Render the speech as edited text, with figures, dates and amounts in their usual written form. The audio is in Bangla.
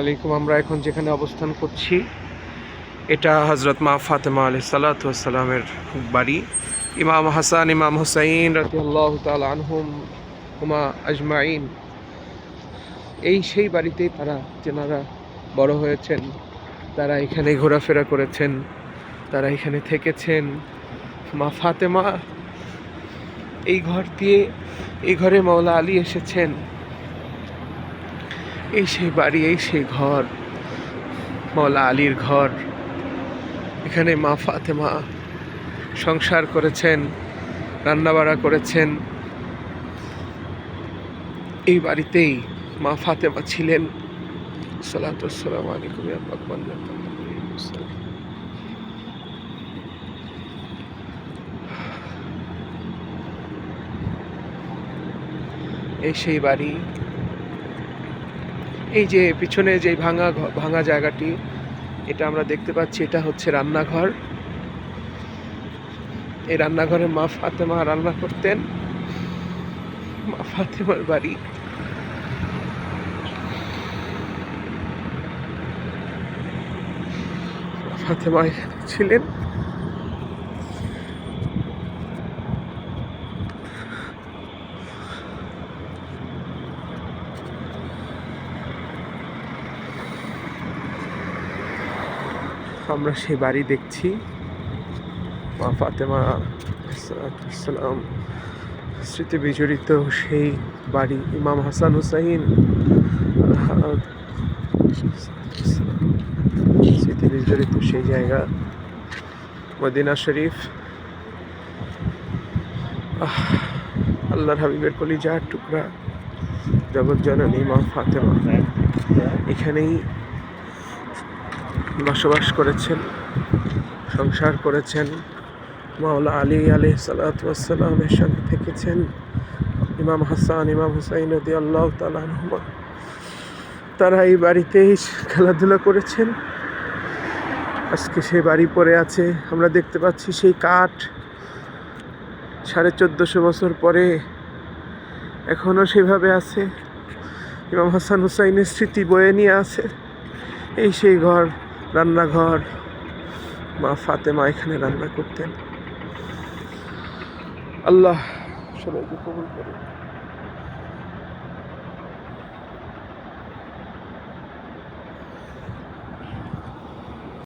আলাইকুম। আমরা এখন যেখানে অবস্থান করছি এটা হজরত মা ফাতেমা আলাইহিস সালাতু ওয়াস সালামের বাড়ি। ইমাম হাসান ইমাম হুসাইন রাদিয়াল্লাহু তাআলা আনহুম হুমা আজমাইন, এই সেই বাড়িতেই যেনারা বড় হয়েছেন, তারা এখানে ঘোরাফেরা করেছেন, তারা এখানে থেকেছেন। মা ফাতেমা এই ঘরে মাওলা আলী এসেছেন। এই সেই বাড়ি, এই সেই ঘর, মাওলা আলীর ঘর। এখানে মা ফাতেমা সংসার করেছেন, রান্নাবাড়া করেছেন। এই বাড়িতেই মা ফাতেমা ছিলেন। সালাতু ওয়াসসালামু আলাইকুম ইয়া পাকবান। এই সেই বাড়ি। এই যে পিছনে যে ভাঙা জায়গাটি, এটা আমরা দেখতে পাচ্ছি, এটা হচ্ছে রান্নাঘর। এই রান্নাঘরে মা ফাতেমা রান্না করতেন। মা ফাতেমার বাড়ি। ফাতেমা এখানে ছিলেন। আমরা সেই বাড়ি দেখছি। মা ফাতেমা সালাম স্মৃতি বিজড়িত সেই বাড়ি। ইমাম হাসান হুসাইন স্মৃতি বিজড়িত সেই জায়গা, মদিনা শরীফ। আল্লাহর হাবিবের কলিজার টুকরা জগৎ জননী মা ফাতেমা এখানেই বসবাস করেছেন, সংসার করেছেন। মাওলা আলী আলাইহিস সালাতু ওয়াস সালামের সঙ্গে থেকেছেন। ইমাম হাসান ইমাম হুসাইন রাদিয়াল্লাহু তাআলা আনহুমা, তারা এই বাড়িতেই খেলাধুলা করেছেন। আজকে সেই বাড়ি পড়ে আছে। আমরা দেখতে পাচ্ছি সেই কাঠ 1450 বছর পরে এখনো সেভাবে আছে। ইমাম হাসান হুসাইনের স্মৃতি বয়ে নিয়ে আছে। এই সেই ঘর, রান্নাঘর। মা ফাতেমা এখানে রান্না করতেন। আল্লাহ সবাইকে কবুল করুন।